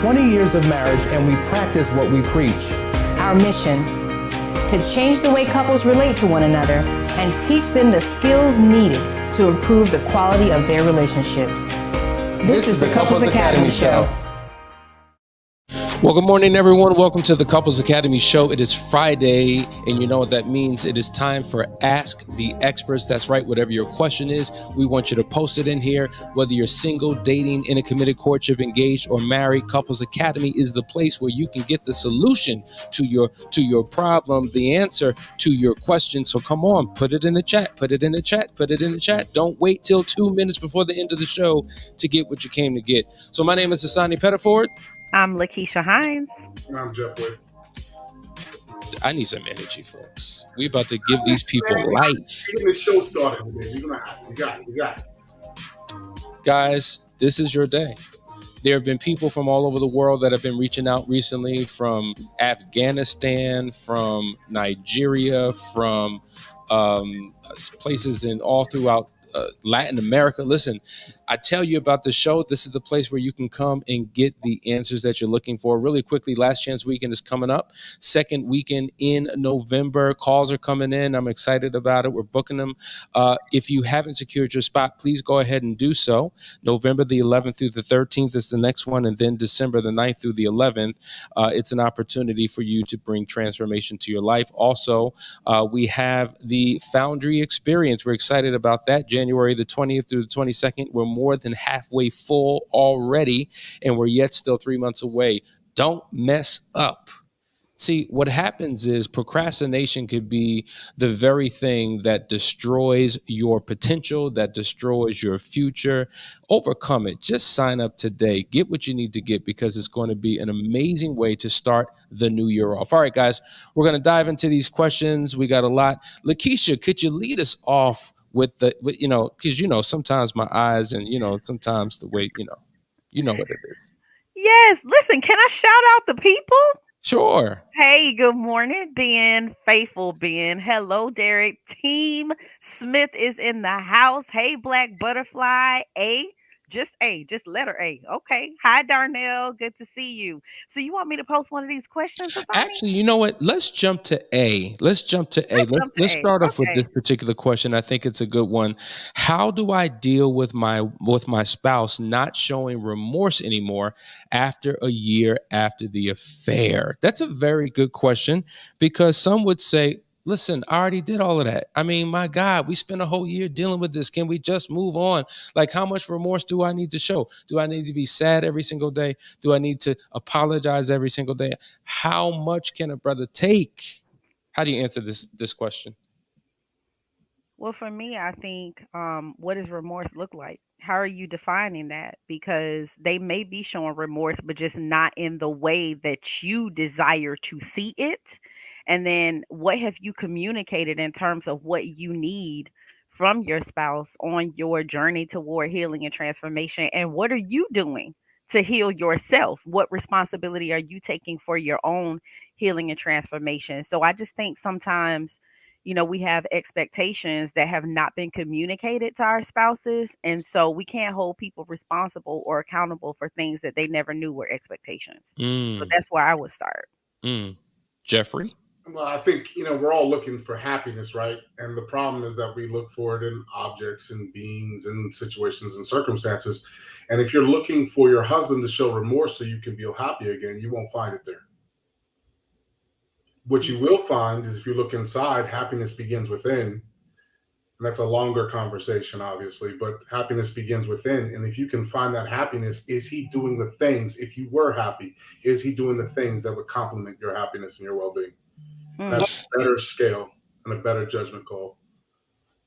20 years of marriage, and we practice what we preach. Our mission: to change the way couples relate to one another and teach them the skills needed to improve the quality of their relationships. This is the Couples Academy Show. Well, good morning, everyone. Welcome to the Couples Academy Show. It is Friday, and you know what that means. It is time for Ask the Experts. That's right. Whatever your question is, we want you to post it in here. Whether you're single, dating, in a committed courtship, engaged, or married, Couples Academy is the place where you can get the solution to your problem, the answer to your question. So come on, put it in the chat. Put it in the chat. Put it in the chat. Don't wait till 2 minutes before the end of the show to get what you came to get. So my name is Asani Pettiford. I'm Lakeisha Hines. I'm Jeff Wade. I need some energy, folks. We about to give these people life. Getting the show started, man. You're gonna have it. You got it. Guys, this is your day. There have been people from all over the world that have been reaching out recently, from Afghanistan, from Nigeria, from places all throughout Latin America. Listen, I tell you about the show. This is the place where you can come and get the answers that you're looking for. Really quickly, Last Chance Weekend is coming up. Second weekend in November. Calls are coming in. I'm excited about it. We're booking them. If you haven't secured your spot, please go ahead and do so. November the 11th through the 13th is the next one, and then December the 9th through the 11th. It's an opportunity for you to bring transformation to your life. Also, we have the Foundry experience. We're excited about that. January the 20th through the 22nd. We're more than halfway full already, and we're yet still 3 months away. Don't mess up. See, what happens is procrastination could be the very thing that destroys your potential, that destroys your future. Overcome it. Just sign up today. Get what you need to get, because it's going to be an amazing way to start the new year off. All right, guys, we're going to dive into these questions. We got a lot. Lakeisha, could you lead us off with because sometimes my eyes and sometimes the way what it is. Yes, listen, can I shout out the people? Sure. Hey, good morning, Ben, Faithful Ben. Hello, Derek. Team Smith is in the house. Hey, Black Butterfly. Just letter A. Okay. Hi, Darnell. Good to see you. So you want me to post one of these questions? Actually, you know what? Let's jump to A. Let's start off with this particular question. I think it's a good one. How do I deal with my spouse not showing remorse anymore after a year after the affair? That's a very good question, because some would say, listen, I already did all of that. I mean, my God, we spent a whole year dealing with this. Can we just move on? Like, how much remorse do I need to show? Do I need to be sad every single day? Do I need to apologize every single day? How much can a brother take? How do you answer this question? Well, for me, I think, what does remorse look like? How are you defining that? Because they may be showing remorse, but just not in the way that you desire to see it. And then what have you communicated in terms of what you need from your spouse on your journey toward healing and transformation? And what are you doing to heal yourself? What responsibility are you taking for your own healing and transformation? So I just think sometimes, we have expectations that have not been communicated to our spouses. And so we can't hold people responsible or accountable for things that they never knew were expectations. So that's where I would start. Jeffrey? Well, I think, we're all looking for happiness, right? And the problem is that we look for it in objects and beings and situations and circumstances. And if you're looking for your husband to show remorse so you can feel happy again, you won't find it there. What you will find is, if you look inside, happiness begins within. And that's a longer conversation, obviously, but happiness begins within. And if you can find that happiness, is he doing the things, if you were happy, is he doing the things that would complement your happiness and your well-being? That's a better scale and a better judgment call.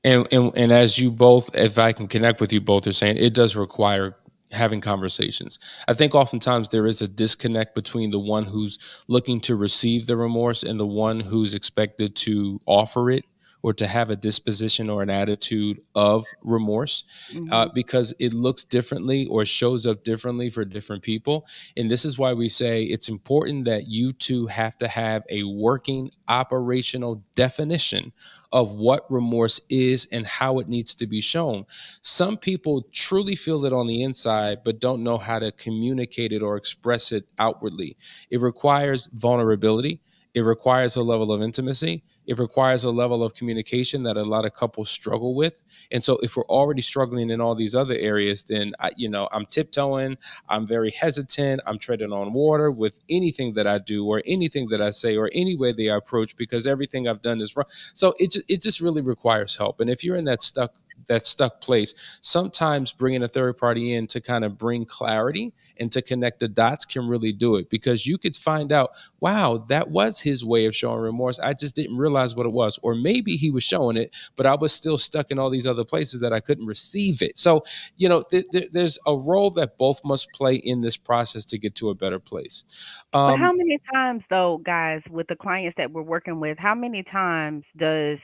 And as you both, if I can connect with you both, are saying it does require having conversations. I think oftentimes there is a disconnect between the one who's looking to receive the remorse and the one who's expected to offer it or to have a disposition or an attitude of remorse, Mhm. because it looks differently or shows up differently for different people. And this is why we say it's important that you two have to have a working operational definition of what remorse is and how it needs to be shown. Some people truly feel it on the inside, but don't know how to communicate it or express it outwardly. It requires vulnerability. It requires a level of intimacy. It requires a level of communication that a lot of couples struggle with. And so, if we're already struggling in all these other areas, then I'm tiptoeing. I'm very hesitant. I'm treading on water with anything that I do, or anything that I say, or any way they approach, because everything I've done is wrong. So it just really requires help. And if you're in that stuck place, sometimes bringing a third party in to kind of bring clarity and to connect the dots can really do it, because you could find out, wow, that was his way of showing remorse. I just didn't realize what it was. Or maybe he was showing it, but I was still stuck in all these other places that I couldn't receive it. So, there's a role that both must play in this process to get to a better place. But Um, how many times though, guys, with the clients that we're working with, how many times does,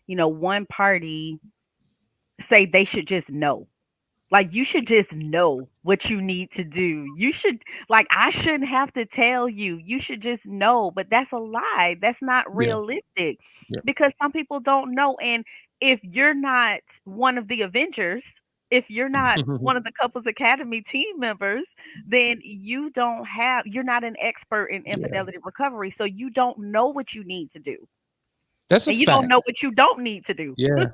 one party say they should just know? Like, you should just know what you need to do. You should, like, I shouldn't have to tell you. You should just know. But that's a lie. That's not yeah, realistic, yeah, because some people don't know. And if you're not one of the Avengers, if you're not one of the Couples Academy team members, then you're not an expert in yeah, infidelity recovery. So you don't know what you need to do. that's a And you don't fact. know what you don't need to do. Yeah,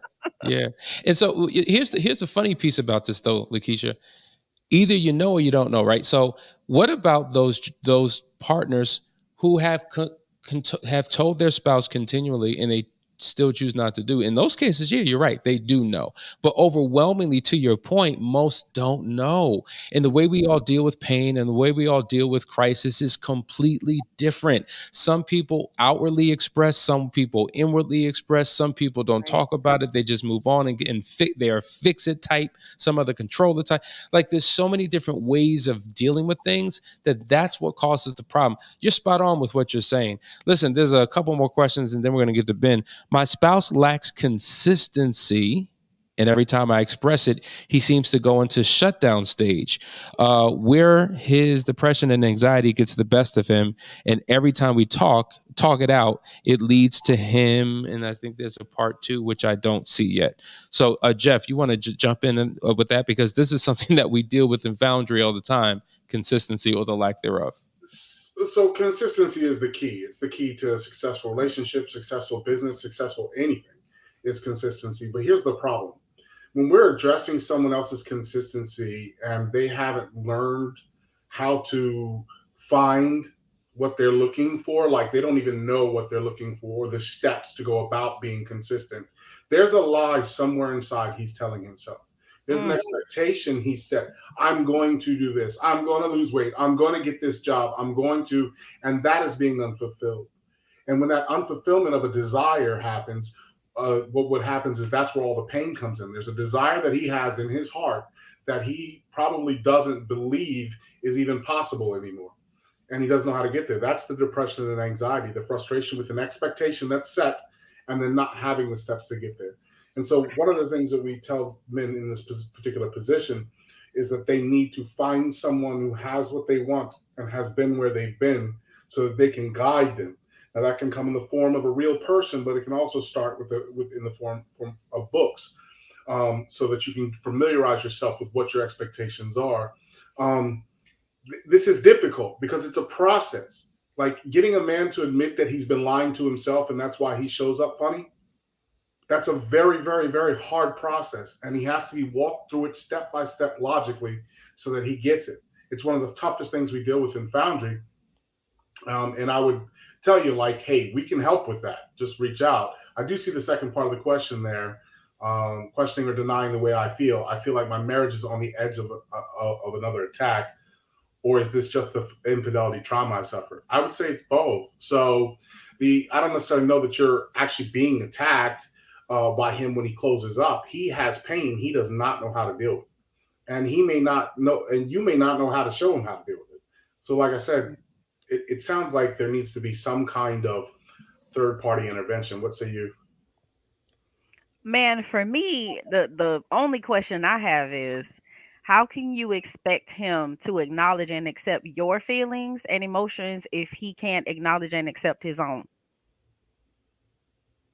yeah. And so here's the funny piece about this though, Lakeisha. Either you know or you don't know, right? So what about those partners who have told their spouse continually and they still choose not to do? In those cases, yeah, you're right, they do know. But overwhelmingly, to your point, most don't know. And the way we all deal with pain and the way we all deal with crisis is completely different. Some people outwardly express, some people inwardly express, some people don't Right. talk about it, they just move on they are fix it type, some other control the type. Like, there's so many different ways of dealing with things that's what causes the problem. You're spot on with what you're saying. Listen, there's a couple more questions and then we're going to get to Ben. My spouse lacks consistency, and every time I express it, he seems to go into shutdown stage, where his depression and anxiety gets the best of him. And every time we talk it out, it leads to him. And I think there's a part two, which I don't see yet. So, Jeff, you want to jump in with that? Because this is something that we deal with in Foundry all the time: consistency or the lack thereof. So consistency is the key. It's the key to a successful relationship, successful business, successful anything. Is consistency. But here's the problem. When we're addressing someone else's consistency and they haven't learned how to find what they're looking for, like they don't even know what they're looking for, or the steps to go about being consistent, there's a lie somewhere inside he's telling himself. There's an Mm. expectation he set. I'm going to do this. I'm going to lose weight. I'm going to get this job. I'm going to, and that is being unfulfilled. And when that unfulfillment of a desire happens, what happens is that's where all the pain comes in. There's a desire that he has in his heart that he probably doesn't believe is even possible anymore. And he doesn't know how to get there. That's the depression and anxiety, the frustration with an expectation that's set and then not having the steps to get there. And so, one of the things that we tell men in this particular position is that they need to find someone who has what they want and has been where they've been so that they can guide them. Now that can come in the form of a real person, but it can also start in the form of books, so that you can familiarize yourself with what your expectations are. Um, this is difficult because it's a process. Like getting a man to admit that he's been lying to himself and that's why he shows up funny. That's a very, very, very hard process, and he has to be walked through it step by step logically so that he gets it. It's one of the toughest things we deal with in Foundry. And I would tell you, like, hey, we can help with that. Just reach out. I do see the second part of the question there, questioning or denying the way I feel. I feel like my marriage is on the edge of another attack, or is this just the infidelity trauma I suffered? I would say it's both. So I don't necessarily know that you're actually being attacked by him when he closes up. He has pain he does not know how to deal with, and he may not know, and you may not know how to show him how to deal with it. So, like I said, it sounds like there needs to be some kind of third party intervention. What say you? Man, for me, the only question I have is how can you expect him to acknowledge and accept your feelings and emotions if he can't acknowledge and accept his own?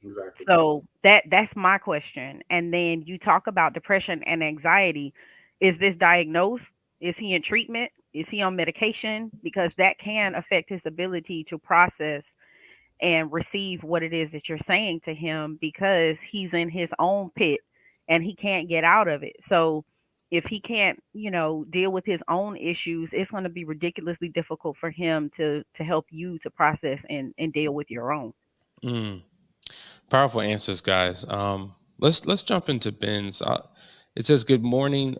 Exactly. So that's my question. And then you talk about depression and anxiety. Is this diagnosed? Is he in treatment? Is he on medication? Because that can affect his ability to process and receive what it is that you're saying to him because he's in his own pit and he can't get out of it. So if he can't, deal with his own issues, it's going to be ridiculously difficult for him to help you to process and deal with your own. Mm. Powerful answers, guys. Let's jump into Ben's. It says, "Good morning,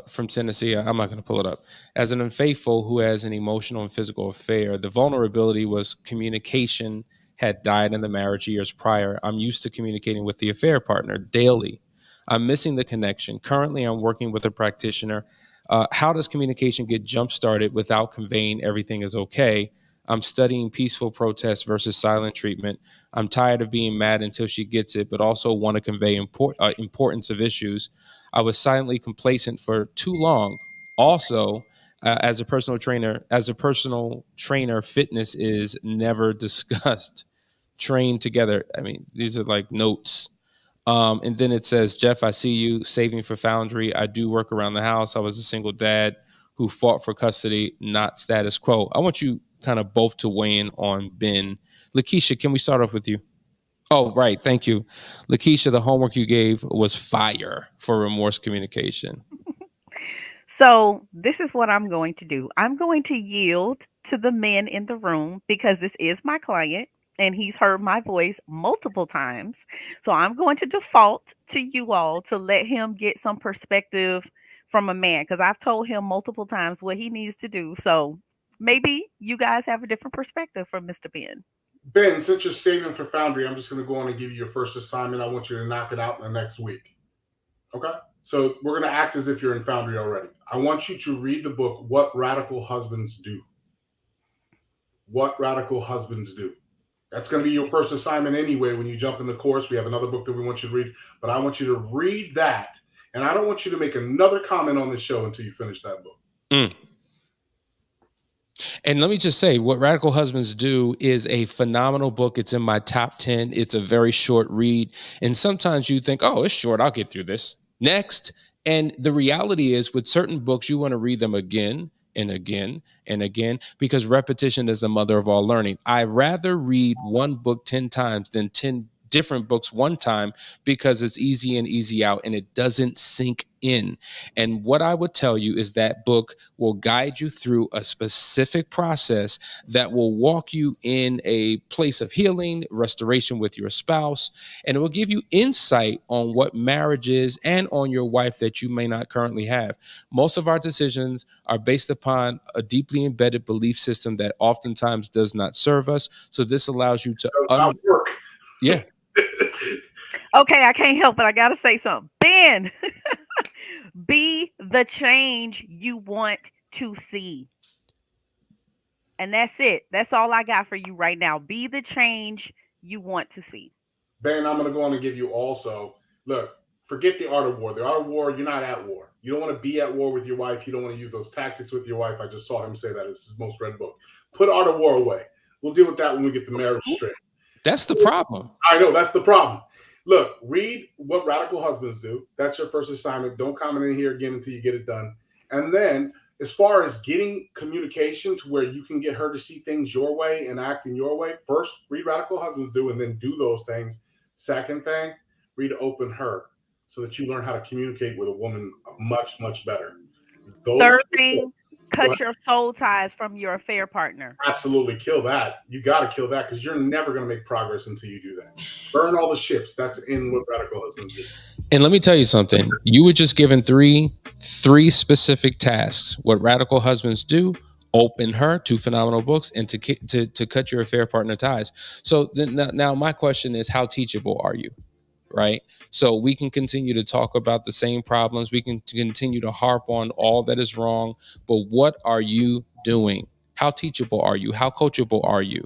from Tennessee." I'm not going to pull it up. As an unfaithful who has an emotional and physical affair, the vulnerability was communication had died in the marriage years prior. I'm used to communicating with the affair partner daily. I'm missing the connection. Currently, I'm working with a practitioner. How does communication get jump started without conveying everything is okay? I'm studying peaceful protest versus silent treatment. I'm tired of being mad until she gets it, but also want to convey importance of issues. I was silently complacent for too long. Also, as a personal trainer, fitness is never discussed. Train together. I mean, these are like notes. And then it says, Jeff, I see you saving for Foundry. I do work around the house. I was a single dad who fought for custody, not status quo. I want you kind of both to weigh in on Ben. Lakeisha, can we start off with you? Oh, right. Thank you. Lakeisha, the homework you gave was fire for remorse communication. So, this is what I'm going to do. I'm going to yield to the men in the room because this is my client and he's heard my voice multiple times. So, I'm going to default to you all to let him get some perspective from a man because I've told him multiple times what he needs to do. So, maybe you guys have a different perspective from Mr. Ben. Ben, since you're saving for Foundry, I'm just going to go on and give you your first assignment. I want you to knock it out in the next week. Okay? So we're going to act as if you're in Foundry already. I want you to read the book, What Radical Husbands Do. What Radical Husbands Do. That's going to be your first assignment anyway when you jump in the course. We have another book that we want you to read, but I want you to read that. And I don't want you to make another comment on this show until you finish that book. Mm. And let me just say, What Radical Husbands Do is a phenomenal book. It's in my top 10. It's a very short read. And sometimes you think, oh, it's short. I'll get through this. Next. And the reality is, with certain books, you want to read them again and again and again because repetition is the mother of all learning. I'd rather read one book 10 times than 10 different books one time because it's easy in, easy out, and it doesn't sink in. And what I would tell you is that book will guide you through a specific process that will walk you in a place of healing, restoration with your spouse, and it will give you insight on what marriage is and on your wife that you may not currently have. Most of our decisions are based upon a deeply embedded belief system that oftentimes does not serve us. So this allows you to Does not work. Yeah. Okay, I can't help it. I got to say something. Ben, be the change you want to see. And that's it. That's all I got for you right now. Be the change you want to see. Ben, I'm going to go on and give you also, look, forget the art of war. The art of war, you're not at war. You don't want to be at war with your wife. You don't want to use those tactics with your wife. I just saw him say that. It's his most read book. Put art of war away. We'll deal with that when we get the marriage straight. That's the problem. I know, that's the problem. Look, read What Radical Husbands Do. That's your first assignment. Don't comment in here again until you get it done. And then, as far as getting communication to where you can get her to see things your way and act in your way, first, read Radical Husbands Do and then do those things. Second thing, read Open Her so that you learn how to communicate with a woman much, much better. Third thing, cut your soul ties from your affair partner. Absolutely kill that. You got to kill that because you're never going to make progress until you do that. Burn all the ships. That's in What Radical Husbands Do. And let me tell you something. You were just given three specific tasks. What Radical Husbands Do, Open Her, 2 phenomenal books, and to cut your affair partner ties. So then, now my question is, how teachable are you? Right? So we can continue to talk about the same problems. We can continue to harp on all that is wrong. But what are you doing? How teachable are you? How coachable are you?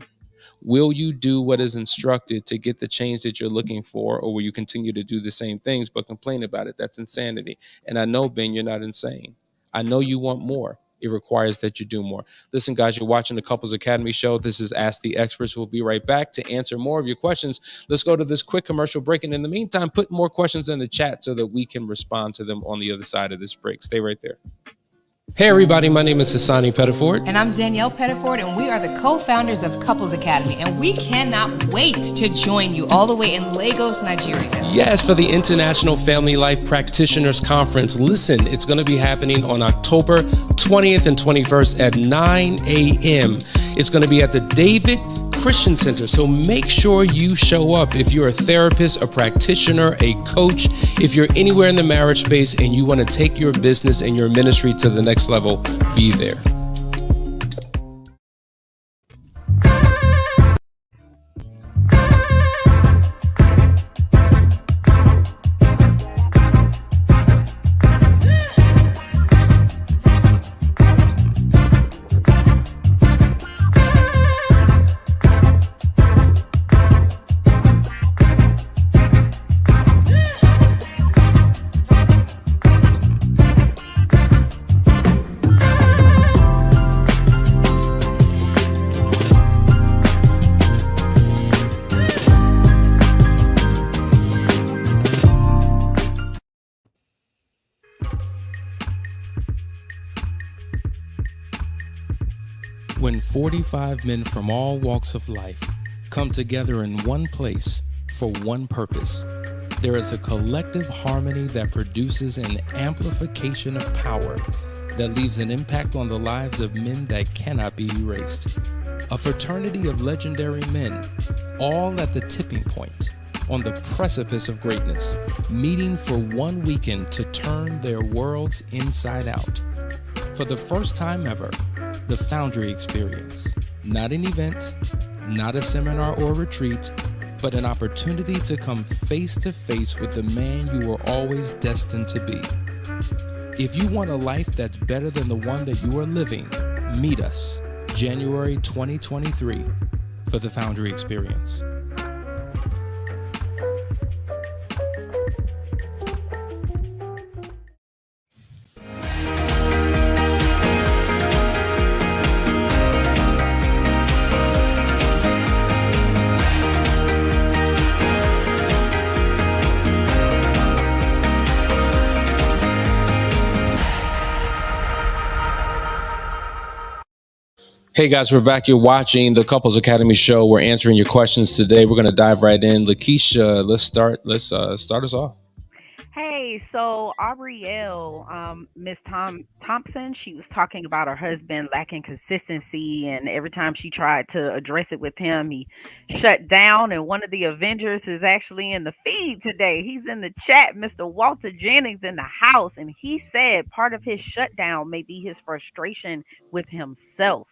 Will you do what is instructed to get the change that you're looking for, or will you continue to do the same things but complain about it? That's insanity. And I know, Ben, you're not insane. I know you want more. It requires that you do more. Listen, guys, you're watching the Couples Academy show. This is Ask the Experts. We'll be right back to answer more of your questions. Let's go to this quick commercial break. And in the meantime, put more questions in the chat so that we can respond to them on the other side of this break. Stay right there. Hey everybody, my name is Hassani Pettiford. And I'm Danielle Pettiford, and we are the co-founders of Couples Academy, and we cannot wait to join you all the way in Lagos, Nigeria. Yes, for the International Family Life Practitioners Conference. Listen, it's going to be happening on October 20th and 21st at 9 a.m. It's going to be at the David Christian Center, so make sure you show up. If you're a therapist, a practitioner, a coach, if you're anywhere in the marriage space and you want to take your business and your ministry to the next level, be there. When 45 men from all walks of life come together in one place for one purpose, there is a collective harmony that produces an amplification of power that leaves an impact on the lives of men that cannot be erased. A fraternity of legendary men, all at the tipping point, on the precipice of greatness, meeting for one weekend to turn their worlds inside out. For the first time ever, the Foundry experience. Not an event, not a seminar or retreat, but an opportunity to come face to face with the man you were always destined to be. If you want a life that's better than the one that you are living, meet us January 2023 for the Foundry experience. Hey guys, we're back. You're watching the Couples Academy show. We're answering your questions today. We're going to dive right in. Lakeisha, let's start us off. Hey, so Aubrielle, Miss Thompson, she was talking about her husband lacking consistency, and every time she tried to address it with him, he shut down. And one of the Avengers is actually in the feed today. He's in the chat, Mr. Walter Jennings in the house, and he said part of his shutdown may be his frustration with himself.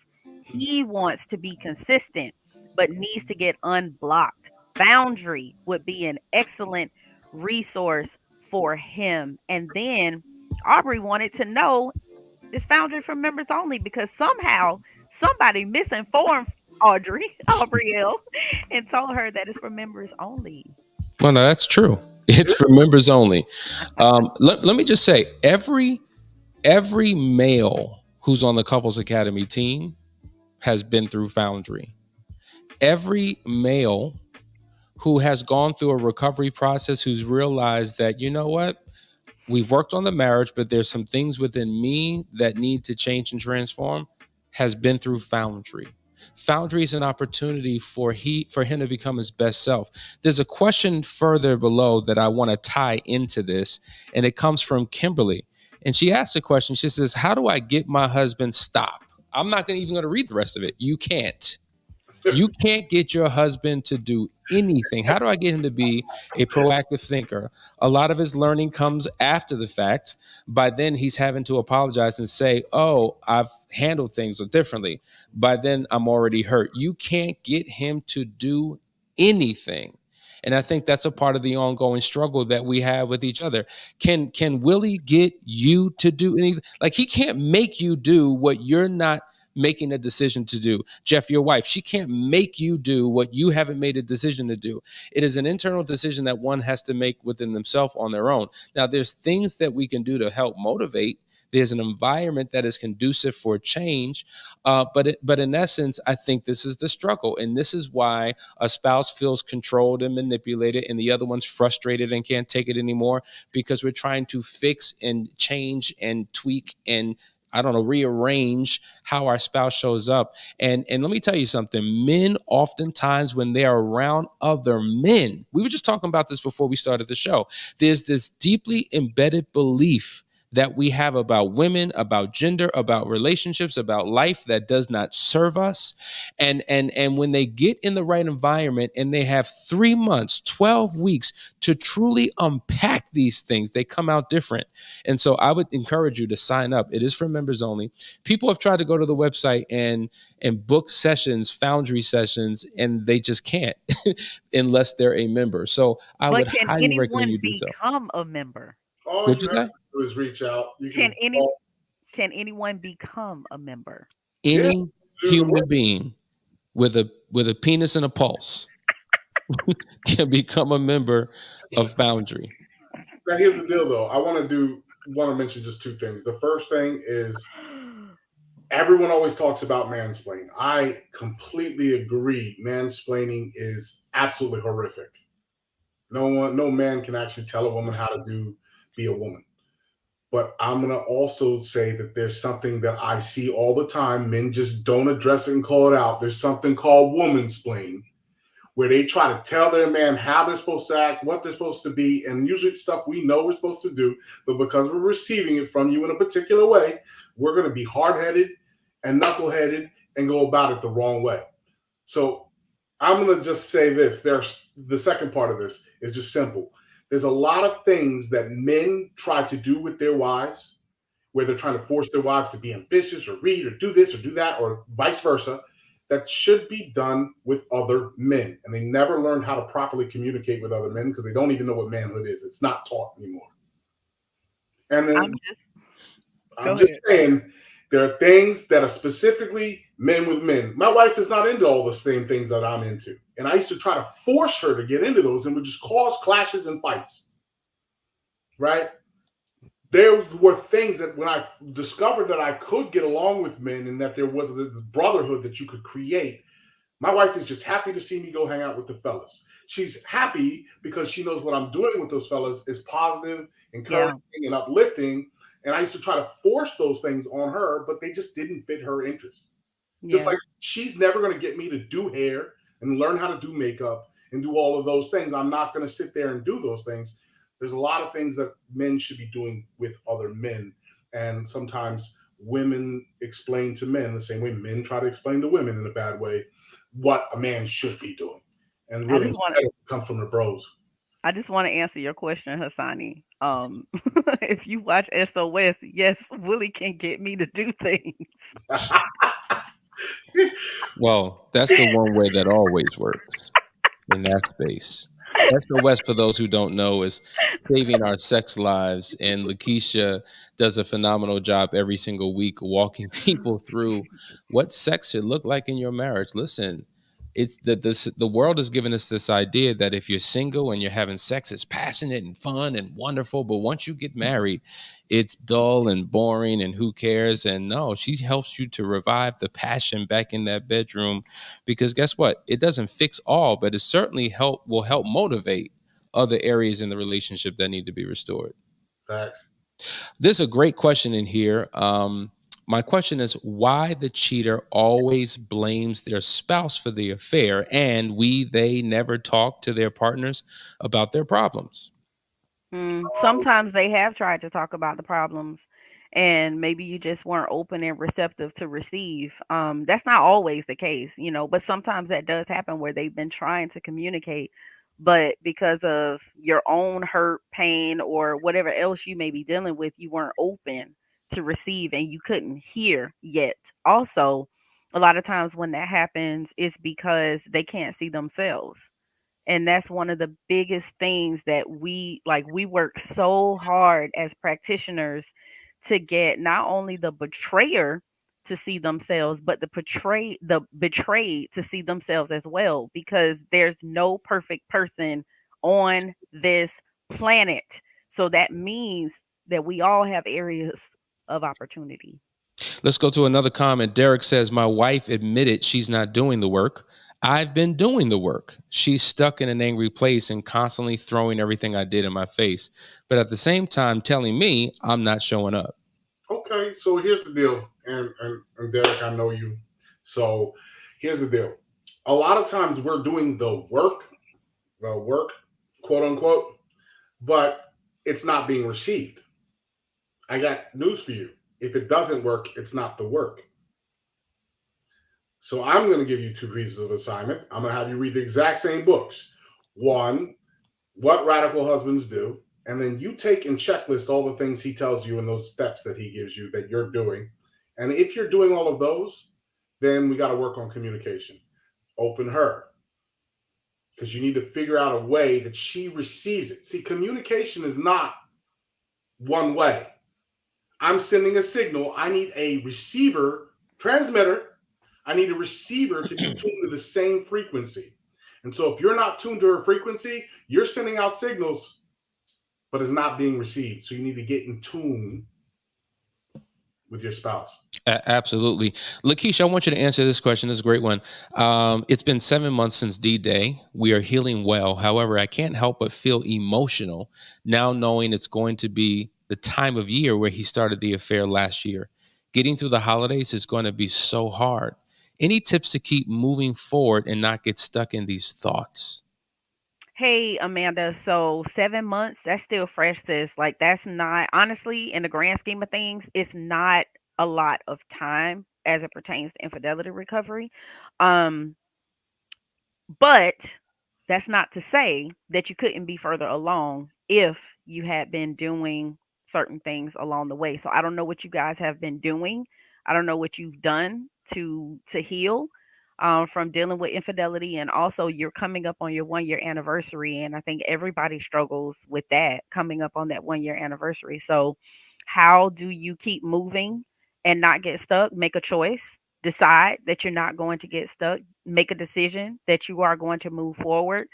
He wants to be consistent, but needs to get unblocked. Foundry would be an excellent resource for him. And then Aubrey wanted to know, is Foundry for members only? Because somehow somebody misinformed Aubrielle, and told her that it's for members only. Well, no, that's true. It's for members only. Let me just say, every male who's on the Couples Academy team has been through Foundry. Every male who has gone through a recovery process, who's realized that, you know what, we've worked on the marriage, but there's some things within me that need to change and transform, has been through Foundry. Foundry is an opportunity for him to become his best self. There's a question further below that I want to tie into this, and it comes from Kimberly. And she asked a question. She says, how do I get my husband stop? I'm not even going to read the rest of it. You can't. You can't get your husband to do anything. How do I get him to be a proactive thinker? A lot of his learning comes after the fact. By then, he's having to apologize and say, oh, I've handled things differently. By then, I'm already hurt. You can't get him to do anything. And I think that's a part of the ongoing struggle that we have with each other. Can Willie get you to do anything? Like, he can't make you do what you're not making a decision to do. Jeff, your wife, she can't make you do what you haven't made a decision to do. It is an internal decision that one has to make within themselves on their own. Now, there's things that we can do to help motivate. There's an environment that is conducive for change. But in essence, I think this is the struggle. And this is why a spouse feels controlled and manipulated, and the other one's frustrated and can't take it anymore, because we're trying to fix and change and tweak and, I don't know, rearrange how our spouse shows up. And let me tell you something, men oftentimes, when they are around other men, we were just talking about this before we started the show, there's this deeply embedded belief that we have about women, about gender, about relationships, about life that does not serve us. And when they get in the right environment and they have 3 months, 12 weeks to truly unpack these things, they come out different. And so I would encourage you to sign up. It is for members only. People have tried to go to the website and book sessions, Foundry sessions, and they just can't unless they're a member. So I But would can highly recommend anyone you do so. become a member? All What'd you you have say? to do is reach out. You Can can any call. can anyone become a member? Yeah, Any do the human work. being with a penis and a pulse can become a member of Foundry. Now here's the deal, though. I want to mention just two things. The first thing is everyone always talks about mansplaining. I completely agree. Mansplaining is absolutely horrific. No man can actually tell a woman how to be a woman. But I'm gonna also say that there's something that I see all the time. Men just don't address it and call it out. There's something called womansplain, where they try to tell their man how they're supposed to act, what they're supposed to be, and usually it's stuff we know we're supposed to do, but because we're receiving it from you in a particular way, we're going to be hard-headed and knuckleheaded and go about it the wrong way. So I'm going to just say this. There's the second part of this is just simple. There's a lot of things that men try to do with their wives, where they're trying to force their wives to be ambitious or read or do this or do that or vice versa, that should be done with other men. And they never learned how to properly communicate with other men because they don't even know what manhood is. It's not taught anymore. And then I'm just saying, there are things that are specifically men with men. My wife is not into all the same things that I'm into. And I used to try to force her to get into those and would just cause clashes and fights. Right? There were things that when I discovered that I could get along with men and that there was a brotherhood that you could create, my wife is just happy to see me go hang out with the fellas. She's happy because she knows what I'm doing with those fellas is positive, encouraging, and uplifting. And I used to try to force those things on her, but they just didn't fit her interests. Just like she's never going to get me to do hair and learn how to do makeup and do all of those things. I'm not going to sit there and do those things. There's a lot of things that men should be doing with other men. And sometimes women explain to men the same way men try to explain to women in a bad way what a man should be doing. And really, it comes from the bros. I just want to answer your question, Hassani. If you watch SOS, yes, Willie can get me to do things. Well, that's the one way that always works in that space. SOS, for those who don't know, is saving our sex lives. And Lakeisha does a phenomenal job every single week walking people through what sex should look like in your marriage. Listen, it's the world has given us this idea that if you're single and you're having sex, it's passionate and fun and wonderful. But once you get married, it's dull and boring and who cares? And no, she helps you to revive the passion back in that bedroom, because guess what? It doesn't fix all, but it certainly will help motivate other areas in the relationship that need to be restored. Facts. There's a great question in here. My question is why the cheater always blames their spouse for the affair, and they never talk to their partners about their problems. Sometimes they have tried to talk about the problems, and maybe you just weren't open and receptive to receive. That's not always the case, but sometimes that does happen where they've been trying to communicate, but because of your own hurt, pain, or whatever else you may be dealing with, you weren't open to receive and you couldn't hear yet. Also, a lot of times when that happens, it's because they can't see themselves. And that's one of the biggest things that we work so hard as practitioners to get not only the betrayer to see themselves, but the betrayed to see themselves as well, because there's no perfect person on this planet. So that means that we all have areas of opportunity. Let's go to another comment. Derek says, my wife admitted she's not doing the work. I've been doing the work. She's stuck in an angry place and constantly throwing everything I did in my face, but at the same time telling me I'm not showing up. Okay, so here's the deal, and Derek, I know you. So here's the deal. A lot of times we're doing the work, quote unquote, but it's not being received. I got news for you. If it doesn't work, it's not the work. So I'm going to give you two pieces of assignment. I'm going to have you read the exact same books. One, What Radical Husbands Do, and then you take and checklist all the things he tells you and those steps that he gives you that you're doing. And if you're doing all of those, then we got to work on communication. Open her, because you need to figure out a way that she receives it. See, communication is not one way. I'm sending a signal. I need a receiver, transmitter. I need a receiver to be tuned to the same frequency. And so if you're not tuned to her frequency, you're sending out signals, but it's not being received. So you need to get in tune with your spouse. Absolutely. Lakeisha, I want you to answer this question. This is a great one. It's been 7 months since D-Day. We are healing well. However, I can't help but feel emotional now knowing it's going to be the time of year where he started the affair last year. Getting through the holidays is going to be so hard. Any tips to keep moving forward and not get stuck in these thoughts? Hey, Amanda. So 7 months, that's still fresh, sis. Like, that's not, honestly, in the grand scheme of things, it's not a lot of time as it pertains to infidelity recovery. Um, but that's not to say that you couldn't be further along if you had been doing certain things along the way. So I don't know what you guys have been doing. I don't know what you've done to heal from dealing with infidelity, and also you're coming up on your 1 year anniversary, and I think everybody struggles with that, coming up on that 1 year anniversary. So how do you keep moving and not get stuck? Make a choice. Decide that you're not going to get stuck. Make a decision that you are going to move forward,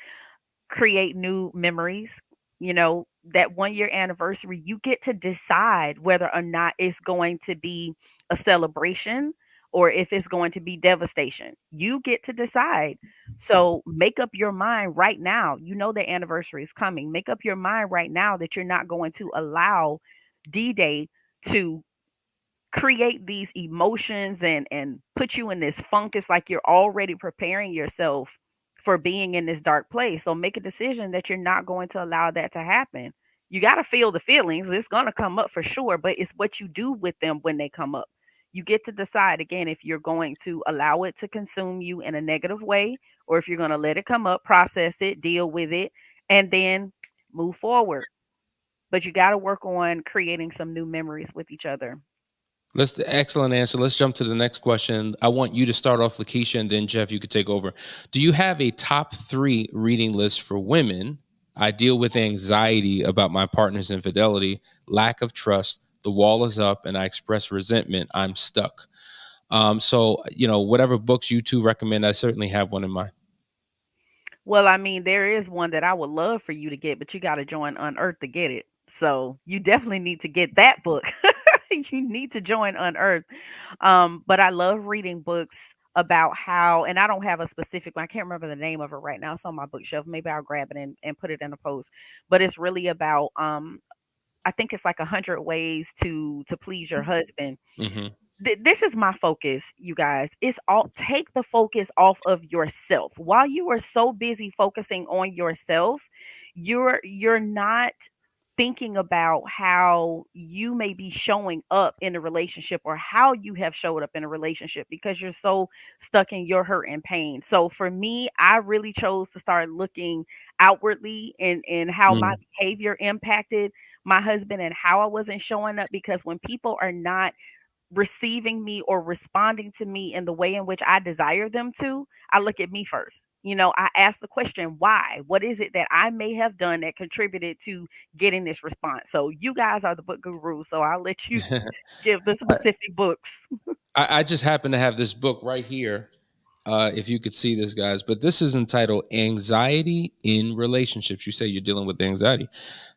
create new memories. You know, that 1 year anniversary, you get to decide whether or not it's going to be a celebration or if it's going to be devastation. You get to decide. So make up your mind right now. You know the anniversary is coming. Make up your mind right now that you're not going to allow D Day to create these emotions and put you in this funk. It's like you're already preparing yourself for being in this dark place. So make a decision that you're not going to allow that to happen. You got to feel the feelings. It's going to come up for sure, but it's what you do with them when they come up. You get to decide again if you're going to allow it to consume you in a negative way, or if you're going to let it come up, process it, deal with it, and then move forward. But you got to work on creating some new memories with each other. Excellent answer. Let's jump to the next question. I want you to start off, Lakeisha, and then Jeff, you could take over. Do you have a top 3 reading list for women? I deal with anxiety about my partner's infidelity, lack of trust. The wall is up, and I express resentment. I'm stuck. Whatever books you two recommend, I certainly have one in mind. Well, I mean, there is one that I would love for you to get, but you got to join Unearthed to get it. So you definitely need to get that book. You need to join Unearthed. But I love reading books about how, and I don't have a specific one. I can't remember the name of it right now. It's on my bookshelf. Maybe I'll grab it and put it in a post. But it's really about, I think it's like 100 ways to please your husband. Mm-hmm. This is my focus, you guys. It's all, take the focus off of yourself. While you are so busy focusing on yourself, you're not thinking about how you may be showing up in a relationship, or how you have showed up in a relationship, because you're so stuck in your hurt and pain. So for me, I really chose to start looking outwardly in how my behavior impacted my husband and how I wasn't showing up, because when people are not receiving me or responding to me in the way in which I desire them to, I look at me first. You know, I ask the question, why? What is it that I may have done that contributed to getting this response? So you guys are the book gurus, so I'll let you give the specific books. I just happen to have this book right here. If you could see this, guys, but this is entitled Anxiety in Relationships. You say you're dealing with anxiety.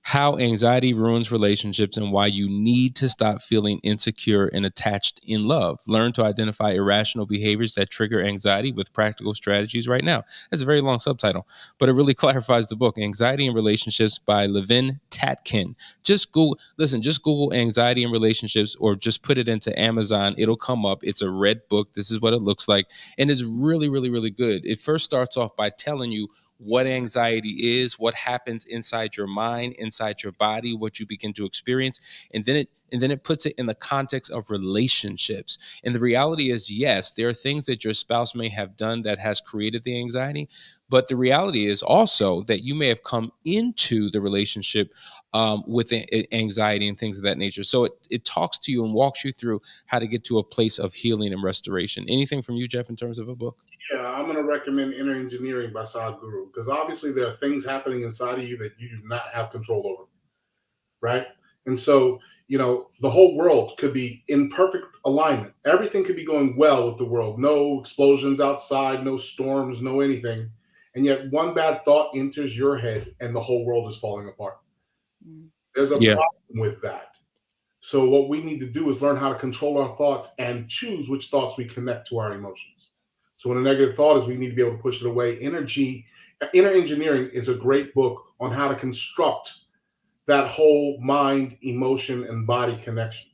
How anxiety ruins relationships and why you need to stop feeling insecure and attached in love. Learn to identify irrational behaviors that trigger anxiety with practical strategies right now. That's a very long subtitle, but it really clarifies the book. Anxiety in Relationships by Levin Tatkin. Just Google anxiety in relationships or just put it into Amazon. It'll come up. It's a red book. This is what it looks like. And it's really, really, really good. It first starts off by telling you what anxiety is, what happens inside your mind, inside your body, what you begin to experience, and then it puts it in the context of relationships. And the reality is, yes, there are things that your spouse may have done that has created the anxiety, but the reality is also that you may have come into the relationship with anxiety and things of that nature. So it talks to you and walks you through how to get to a place of healing and restoration. Anything from you, Jeff, in terms of a book? Yeah, I'm going to recommend Inner Engineering by Sadhguru because obviously there are things happening inside of you that you do not have control over, right? And so, the whole world could be in perfect alignment. Everything could be going well with the world. No explosions outside, no storms, no anything. And yet one bad thought enters your head and the whole world is falling apart. There's a Yeah. problem with that. So what we need to do is learn how to control our thoughts and choose which thoughts we connect to our emotions. So when a negative thought is, we need to be able to push it away. Inner Engineering is a great book on how to construct that whole mind, emotion, and body connection.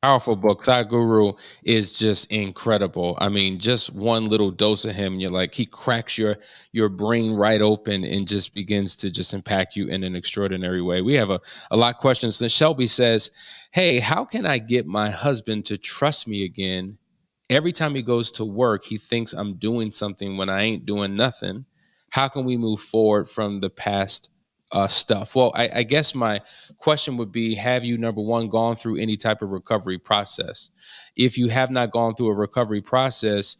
Powerful book. Sadhguru is just incredible. I mean, just one little dose of him, you're like, he cracks your brain right open and just begins to just impact you in an extraordinary way. We have a lot of questions. And Shelby says, hey, how can I get my husband to trust me again? Every time he goes to work, he thinks I'm doing something when I ain't doing nothing. How can we move forward from the past stuff? Well, I guess my question would be, have you, number one, gone through any type of recovery process? If you have not gone through a recovery process,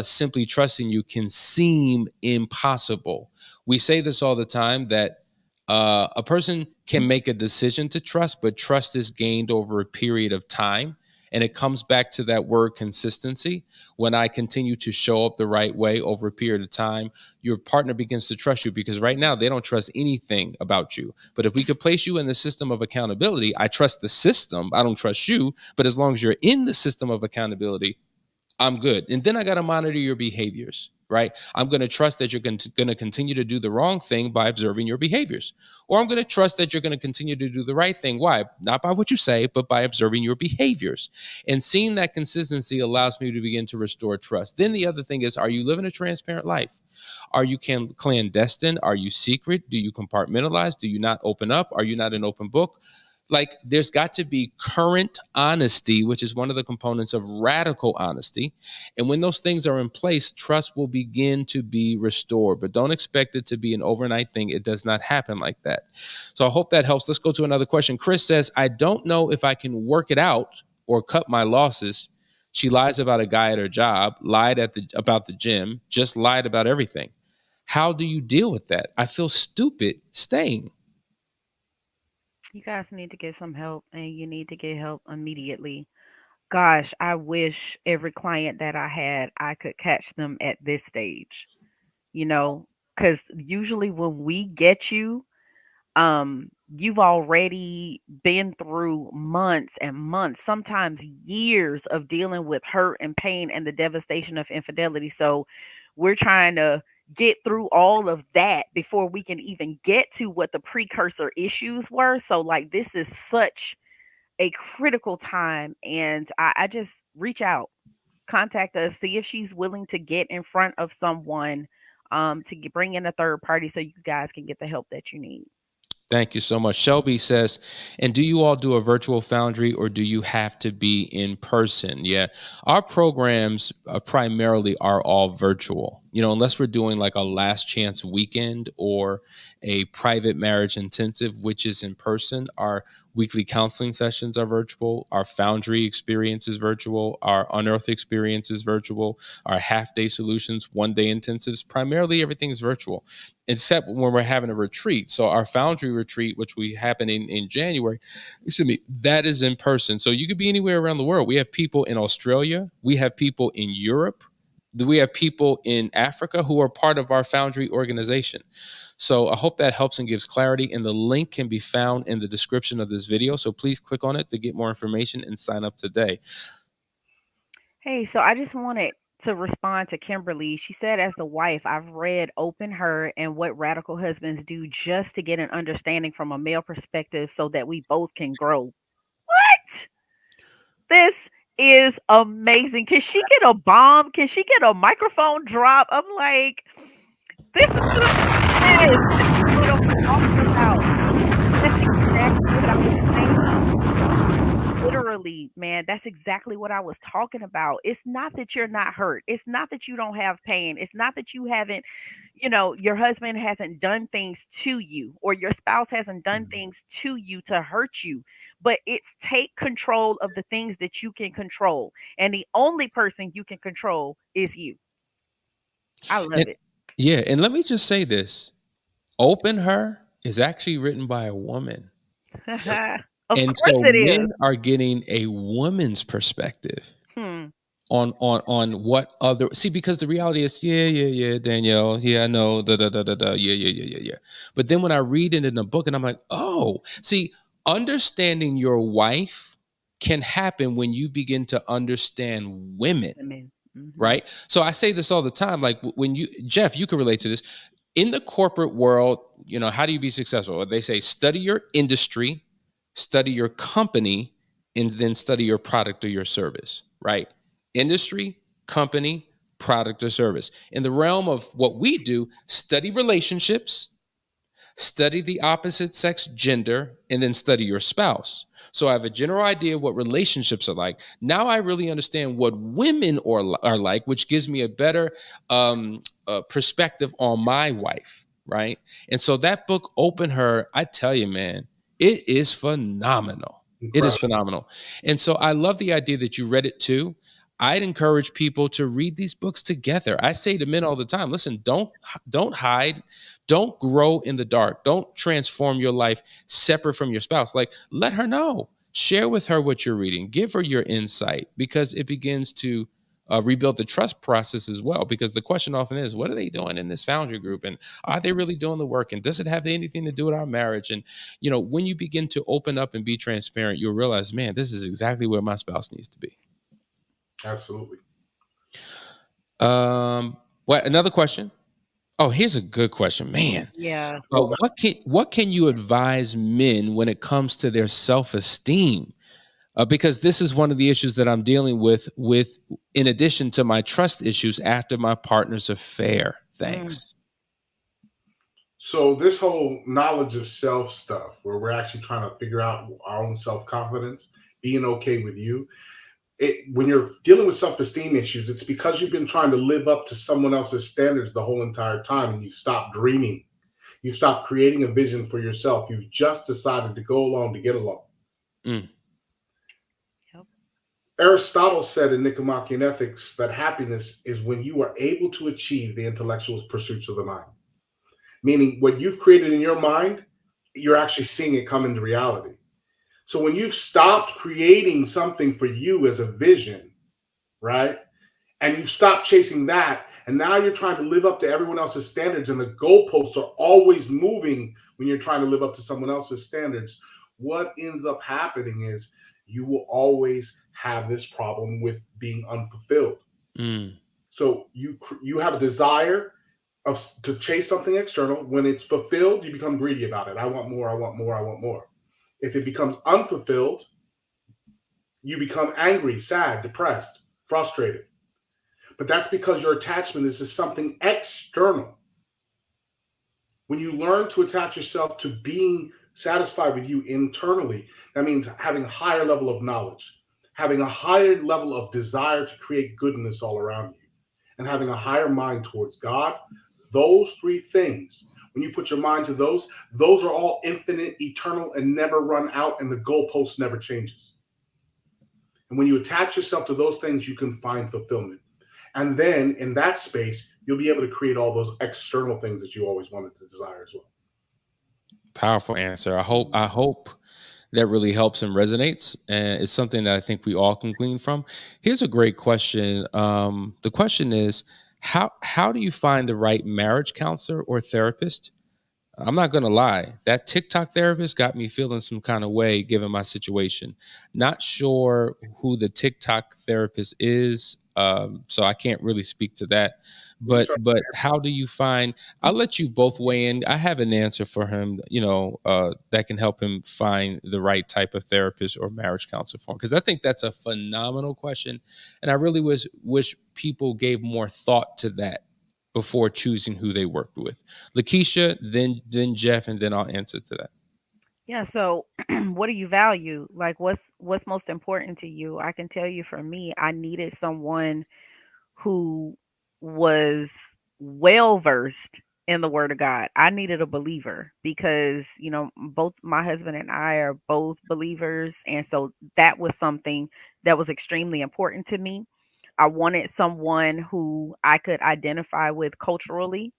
simply trusting you can seem impossible. We say this all the time, that a person can make a decision to trust, but trust is gained over a period of time. And it comes back to that word consistency. When I continue to show up the right way over a period of time, your partner begins to trust you, because right now they don't trust anything about you. But if we could place you in the system of accountability, I trust the system, I don't trust you. But as long as you're in the system of accountability, I'm good. And then I got to monitor your behaviors, right? I'm going to trust that you're going to continue to do the wrong thing by observing your behaviors. Or I'm going to trust that you're going to continue to do the right thing. Why? Not by what you say, but by observing your behaviors. And seeing that consistency allows me to begin to restore trust. Then the other thing is, are you living a transparent life? Are you clandestine? Are you secret? Do you compartmentalize? Do you not open up? Are you not an open book? Like, there's got to be current honesty, which is one of the components of radical honesty. And when those things are in place, trust will begin to be restored. But don't expect it to be an overnight thing. It does not happen like that. So I hope that helps. Let's go to another question. Chris says, I don't know if I can work it out or cut my losses. She lies about a guy at her job, lied about the gym, just lied about everything. How do you deal with that? I feel stupid staying. You guys need to get some help, and you need to get help immediately. Gosh, I wish every client that I had, I could catch them at this stage, because usually when we get you, you've already been through months and months, sometimes years of dealing with hurt and pain and the devastation of infidelity. So we're trying to get through all of that before we can even get to what the precursor issues were. So, like, this is such a critical time. And I just reach out, contact us, see if she's willing to get in front of someone, bring in a third party so you guys can get the help that you need. Thank you so much. Shelby says, and do you all do a virtual foundry, or do you have to be in person? Yeah, our programs primarily are all virtual. unless we're doing like a last chance weekend or a private marriage intensive, which is in person. Our weekly counseling sessions are virtual. Our Foundry experience is virtual. Our Unearthed experience is virtual. Our half-day solutions, one-day intensives, primarily everything is virtual, except when we're having a retreat. So our Foundry retreat, which we happen in January, that is in person. So you could be anywhere around the world. We have people in Australia. We have people in Europe. We have people in Africa who are part of our Foundry organization. So I hope that helps and gives clarity. And the link can be found in the description of this video. So please click on it to get more information and sign up today. Hey, so I just wanted to respond to Kimberly. She said, as the wife, I've read Open Her and What Radical Husbands Do just to get an understanding from a male perspective so that we both can grow. What? This is amazing. Can she get a bomb? Can she get a microphone drop? I'm like, this is what I'm talking about. That's exactly what I was saying. Literally, man, that's exactly what I was talking about. It's not that you're not hurt. It's not that you don't have pain. It's not that you haven't, your husband hasn't done things to you or your spouse hasn't done things to you to hurt you. But it's take control of the things that you can control. And the only person you can control is you. I love it. Yeah. And let me just say this. Open Her is actually written by a woman. Of And course so it is. men are getting a woman's perspective Hmm. on what other because the reality is, yeah, Danielle, yeah, I know, yeah. But then when I read it in a book and I'm like, oh, see, understanding your wife can happen when you begin to understand women. Amen. Right? So I say this all the time. Like when Jeff, you can relate to this. In the corporate world, how do you be successful? They say study your industry, study your company, and then study your product or your service, right? Industry, company, product or service. In the realm of what we do, study relationships, study the opposite sex gender, and then study your spouse. So I have a general idea of what relationships are like. Now I really understand what women are like, which gives me a better perspective on my wife, right? And so that book, Open Her, I tell you, man, it is phenomenal. It is phenomenal. And so I love the idea that you read it too. I'd encourage people to read these books together. I say to men all the time, listen, don't hide. Don't grow in the dark. Don't transform your life separate from your spouse. Like, let her know. Share with her what you're reading. Give her your insight because it begins to rebuild the trust process as well. Because the question often is, what are they doing in this Foundry group? And are they really doing the work? And does it have anything to do with our marriage? And, when you begin to open up and be transparent, you'll realize, man, this is exactly where my spouse needs to be. Absolutely. Another question? Oh, here's a good question, man. Yeah. What can you advise men when it comes to their self-esteem? Because this is one of the issues that I'm dealing with in addition to my trust issues after my partner's affair. Thanks. So this whole knowledge of self stuff, where we're actually trying to figure out our own self-confidence, being okay with you. When you're dealing with self-esteem issues, it's because you've been trying to live up to someone else's standards the whole entire time, and you stop dreaming. You stop creating a vision for yourself. You've just decided to go along to get along. Mm. Yep. Aristotle said in Nicomachean Ethics that happiness is when you are able to achieve the intellectual pursuits of the mind. Meaning what you've created in your mind, you're actually seeing it come into reality. So when you've stopped creating something for you as a vision, right? And you stop chasing that, and now you're trying to live up to everyone else's standards, and the goalposts are always moving when you're trying to live up to someone else's standards. What ends up happening is you will always have this problem with being unfulfilled. So you have a desire to chase something external. When it's fulfilled, you become greedy about it. I want more, I want more, I want more. If it becomes unfulfilled, you become angry, sad, depressed, frustrated. But that's because your attachment is to something external. When you learn to attach yourself to being satisfied with you internally, that means having a higher level of knowledge, having a higher level of desire to create goodness all around you. and having a higher mind towards God. Those three things, when you put your mind to those are all infinite, eternal, and never run out, and the goalpost never changes. And when you attach yourself to those things, you can find fulfillment. And then in that space, you'll be able to create all those external things that you always wanted to desire as well. Powerful answer. I hope that really helps and resonates, and it's something that I think we all can glean from. Here's a great question. The question is, how do you find the right marriage counselor or therapist? I'm not going to lie. That TikTok therapist got me feeling some kind of way given my situation. Not sure who the TikTok therapist is. So I can't really speak to that. But how do you find, I'll let you both weigh in. I have an answer for him, that can help him find the right type of therapist or marriage counselor for him. Because I think that's a phenomenal question. And I really wish people gave more thought to that before choosing who they worked with. Lakeisha, then Jeff, and then I'll answer to that. Yeah, so what do you value? Like what's most important to you? I can tell you for me, I needed someone who was well versed in the word of God. I needed a believer because, both my husband and I are both believers. And so that was something that was extremely important to me. I wanted someone who I could identify with culturally.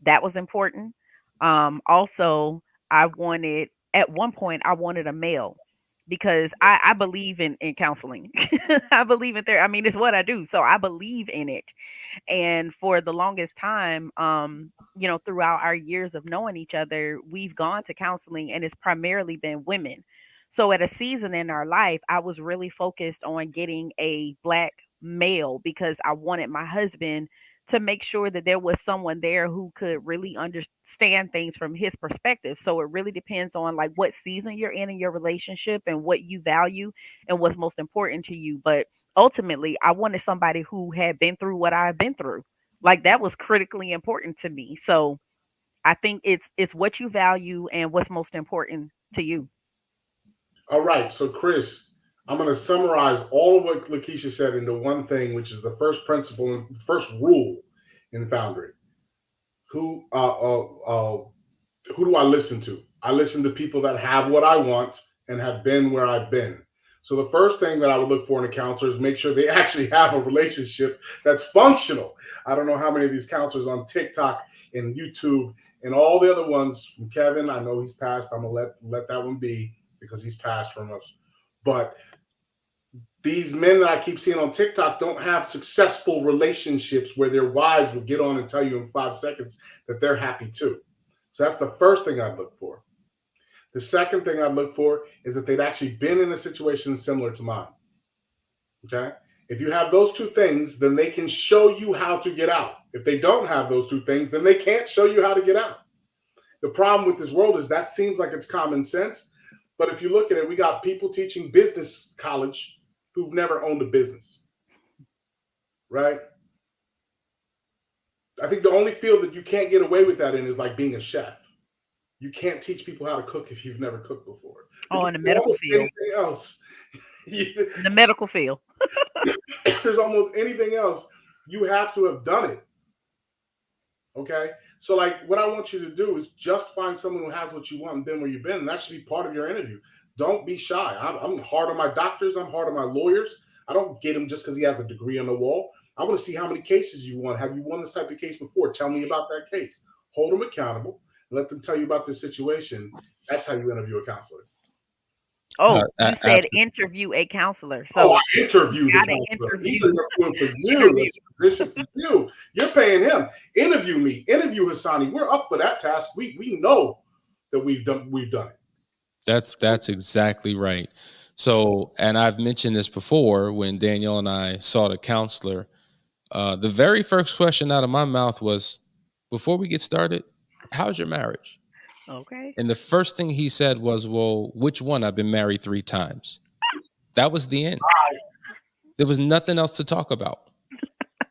That was important. Also, at one point, I wanted a male because I believe in counseling. I believe in therapy. I mean, it's what I do. So I believe in it. And for the longest time, throughout our years of knowing each other, we've gone to counseling and it's primarily been women. So at a season in our life, I was really focused on getting a black male because I wanted my husband to make sure that there was someone there who could really understand things from his perspective. So it really depends on like what season you're in your relationship and what you value and what's most important to you. But ultimately, I wanted somebody who had been through what I've been through. Like that was critically important to me. So I think it's what you value and what's most important to you. All right, so Chris, I'm going to summarize all of what Lakeisha said into one thing, which is the first principle and first rule in Foundry. Who who do I listen to? I listen to people that have what I want and have been where I've been. So the first thing that I would look for in a counselor is make sure they actually have a relationship that's functional. I don't know how many of these counselors on TikTok and YouTube and all the other ones from Kevin. I know he's passed. I'm gonna let that one be because he's passed from us. But these men that I keep seeing on TikTok don't have successful relationships where their wives will get on and tell you in 5 seconds that they're happy too. So that's the first thing I'd look for. The second thing I'd look for is that they'd actually been in a situation similar to mine. Okay? If you have those two things, then they can show you how to get out. If they don't have those two things, then they can't show you how to get out. The problem with this world is that seems like it's common sense. But if you look at it, we got people teaching business college who've never owned a business. Right? I think the only field that you can't get away with that in is like being a chef. You can't teach people how to cook if you've never cooked before. Oh, in the medical field. Anything else. In the medical field. There's almost anything else. You have to have done it. Okay? So like what I want you to do is just find someone who has what you want and been where you've been. And that should be part of your interview. Don't be shy. I'm hard on my doctors. I'm hard on my lawyers. I don't get him just because he has a degree on the wall. I want to see how many cases you won. Have you won this type of case before? Tell me about that case. Hold them accountable. Let them tell you about their situation. That's how you interview a counselor. Oh, you said interview a counselor. So I interviewed the counselor. He said that's doing for you. That's a position for you. You're paying him. Interview me. Interview Hassani. We're up for that task. We know that we've done it. That's exactly right. So, and I've mentioned this before when Danielle and I saw the counselor. The very first question out of my mouth was, before we get started, how's your marriage? Okay. And the first thing he said was, well, which one? I've been married 3 times. That was the end. There was nothing else to talk about.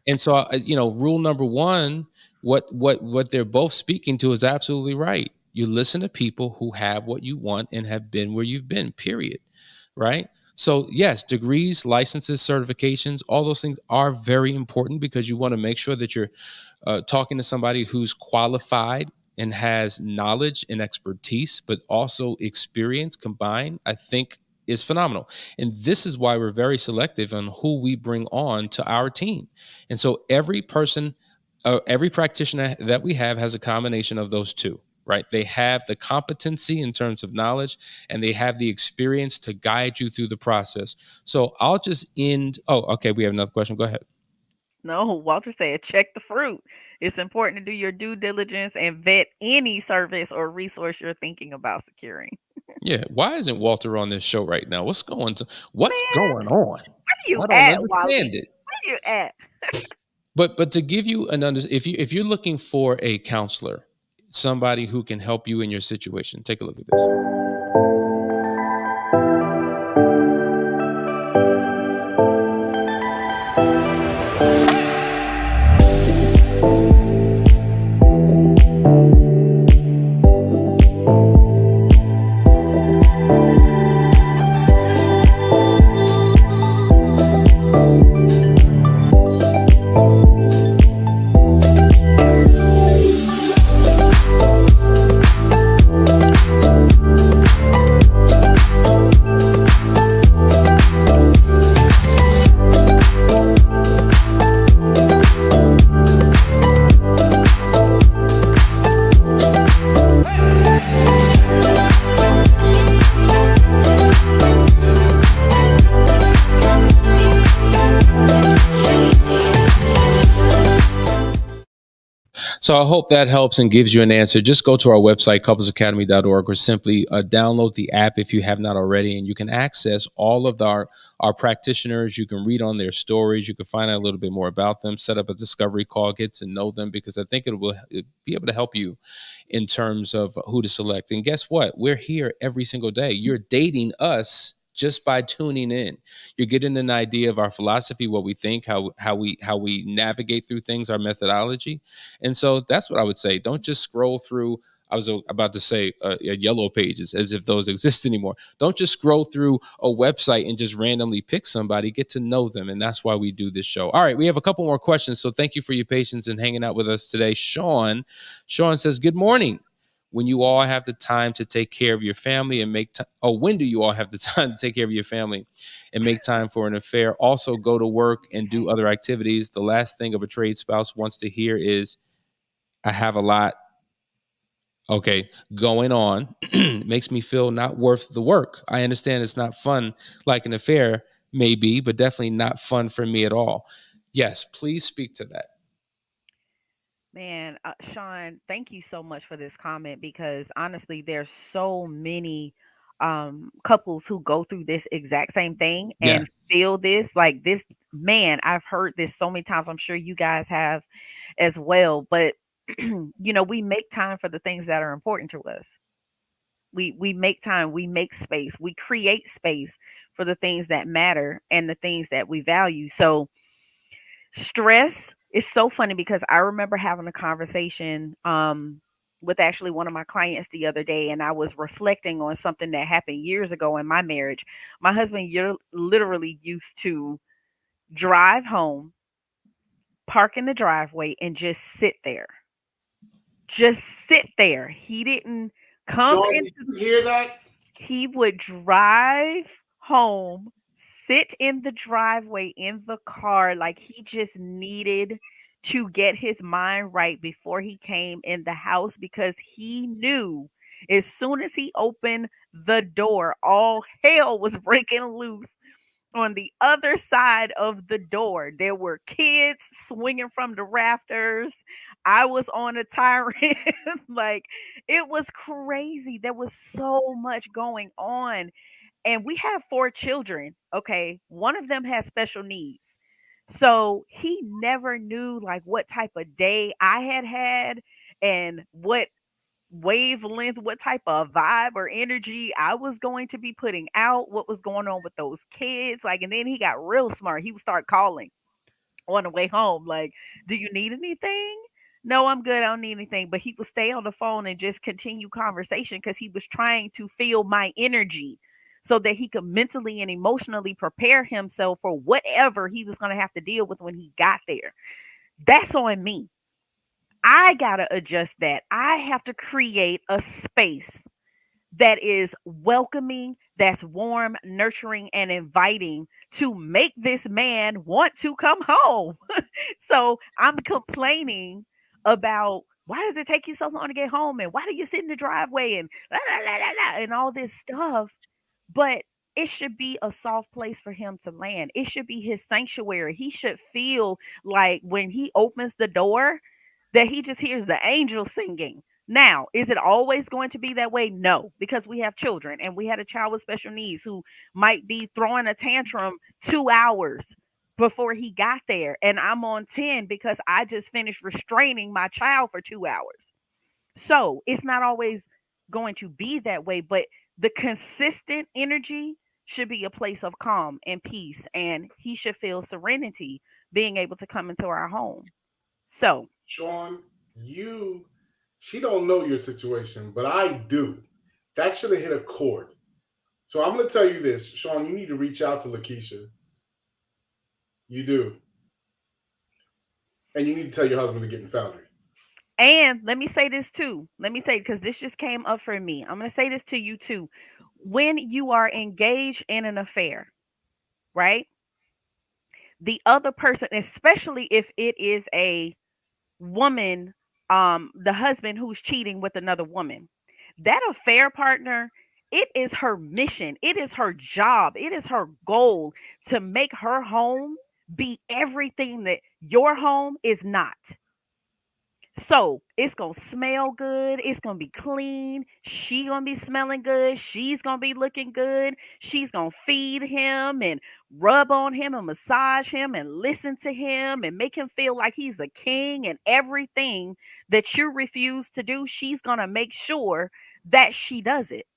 And so, rule number 1, what they're both speaking to is absolutely right. You listen to people who have what you want and have been where you've been, period. Right? So, yes, degrees, licenses, certifications, all those things are very important because you want to make sure that you're talking to somebody who's qualified and has knowledge and expertise, but also experience combined, I think is phenomenal. And this is why we're very selective on who we bring on to our team. And so every person, every practitioner that we have has a combination of those two, right? They have the competency in terms of knowledge and they have the experience to guide you through the process. So I'll just end. Oh, okay. We have another question. Go ahead. No, Walter said, check the fruit. It's important to do your due diligence and vet any service or resource you're thinking about securing. Yeah, why isn't Walter on this show right now? What's Man, going on? where you I don't at, Wally? understand it. Where you at? But to give you if you're looking for a counselor, somebody who can help you in your situation, take a look at this. So I hope that helps and gives you an answer. Just go to our website, couplesacademy.org, or simply download the app if you have not already, and you can access all of our practitioners. You can read on their stories. You can find out a little bit more about them, set up a discovery call, get to know them, because I think it will be able to help you in terms of who to select. And guess what? We're here every single day. You're dating us just by tuning in. You're getting an idea of our philosophy, what we think, how we navigate through things, our methodology. And so that's what I would say. Don't just scroll through. I was about to say yellow pages, as if those exist anymore. Don't just scroll through a website and just randomly pick somebody. Get to know them. And that's why we do this show. All right, we have a couple more questions. So thank you for your patience and hanging out with us today. Sean says, good morning. When you all have the time to take care of your family and make time, when do you all have the time to take care of your family and make time for an affair? Also go to work and do other activities. The last thing a betrayed spouse wants to hear is, I have a lot, going on. Makes me feel not worth the work. I understand it's not fun like an affair may be, but definitely not fun for me at all. Yes, please speak to that. Man, Sean, thank you so much for this comment because honestly, there's so many couples who go through this exact same thing Yeah. and feel this like this. Man, I've heard this so many times. I'm sure you guys have as well. But we make time for the things that are important to us. We make time, we make space, we create space for the things that matter and the things that we value. So stress is so funny because I remember having a conversation with actually one of my clients the other day, and I was reflecting on something that happened years ago in my marriage. My husband literally used to drive home, park in the driveway, and just sit there. Just sit there. He didn't come Sean, into did you hear that? He would drive home, sit in the driveway in the car like he just needed to get his mind right before he came in the house because he knew as soon as he opened the door, all hell was breaking loose on the other side of the door. There were kids swinging from the rafters. I was on a tyrant. Like it was crazy. There was so much going on. And we have four children. Okay. One of them has special needs. So he never knew like what type of day I had and what wavelength, what type of vibe or energy I was going to be putting out, what was going on with those kids. Like, and then he got real smart. He would start calling on the way home, like, do you need anything? No, I'm good. I don't need anything. But he would stay on the phone and just continue conversation because he was trying to feel my energy. so that he could mentally and emotionally prepare himself for whatever he was going to have to deal with when he got there. That's on me. I got to adjust that. I have to create a space that is welcoming, that's warm, nurturing, and inviting to make this man want to come home. So I'm complaining about why does it take you so long to get home, and why do you sit in the driveway, and la, la, la, la, la, and all this stuff. But it should be a soft place for him to land. It should be his sanctuary. He should feel like when he opens the door that he just hears the angels singing. Now, is it always going to be that way? No, because we have children, and we had a child with special needs who might be throwing a tantrum 2 hours before he got there. And I'm on 10 because I just finished restraining my child for 2 hours. So it's not always going to be that way, but the consistent energy should be a place of calm and peace, and he should feel serenity being able to come into our home. So, Sean, you, she don't know your situation, but I do. That should have hit a chord. So I'm going to tell you this, Sean. You need to reach out to Lakeisha. You do, and you need to tell your husband to get in Foundry. and let me say this too. Let me say, because this just came up for me. I'm going to say this to you too. When you are engaged in an affair, right? The other person, especially if it is a woman, the husband who's cheating with another woman, that affair partner, it is her mission, it is her job, it is her goal to make her home be everything that your home is not. So it's gonna smell good. It's gonna be clean. She gonna be smelling good. She's gonna be looking good. She's gonna feed him and rub on him and massage him and listen to him and make him feel like he's a king, and everything that you refuse to do, she's gonna make sure that she does it.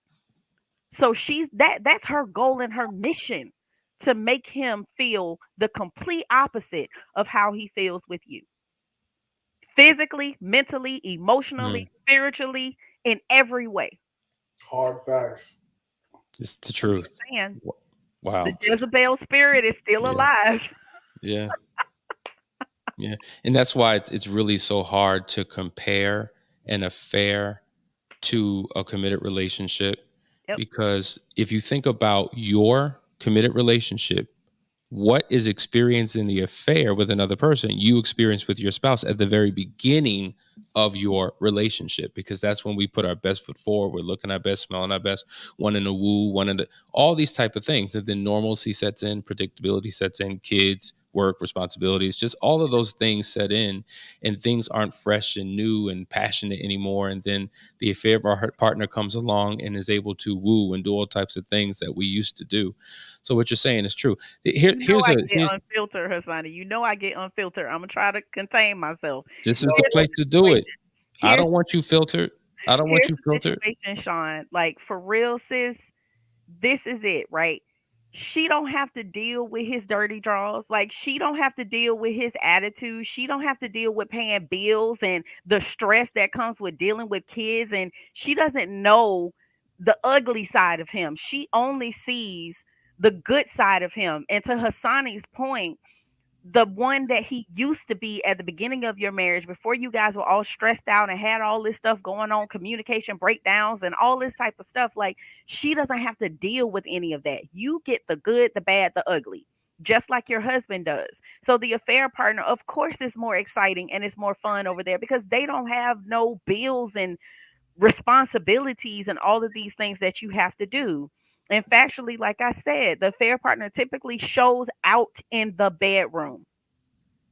So that's her goal and her mission, to make him feel the complete opposite of how he feels with you, physically, mentally, emotionally, Mm, spiritually, in every way. Hard facts. it's the I'm just truth. saying, the Wow. Jezebel spirit is still Yeah. alive. Yeah. Yeah. And that's why it's really so hard to compare an affair to a committed relationship, Yep. because if you think about your committed relationship, what is experienced in the affair with another person, you experience with your spouse at the very beginning of your relationship, because that's when we put our best foot forward. We're looking our best, smelling our best, one in the woo, one in the, all these type of things. And then normalcy sets in, predictability sets in, kids, work, responsibilities, just all of those things set in, and things aren't fresh and new and passionate anymore. And then the affair partner comes along and is able to woo and do all types of things that we used to do. So what you're saying is true. You know I get Here's unfiltered, Hassani. You know I get unfiltered. I'm gonna try to contain myself. this is the Here's place the to do it. situation. I Here's don't want you filtered. I don't want here's you the filtered. situation, Sean. Like, for real, sis. This is it, right? She don't have to deal with his dirty draws. Like, she don't have to deal with his attitude. She don't have to deal with paying bills and the stress that comes with dealing with kids. And she doesn't know the ugly side of him. She only sees the good side of him. And to Hassani's point, the one that he used to be at the beginning of your marriage, before you guys were all stressed out and had all this stuff going on, communication breakdowns and all this type of stuff, like, she doesn't have to deal with any of that. You get the good, the bad, the ugly, just like your husband does. So the affair partner, of course, is more exciting and it's more fun over there because they don't have no bills and responsibilities and all of these things that you have to do. And factually, like I said, the affair partner typically shows out in the bedroom.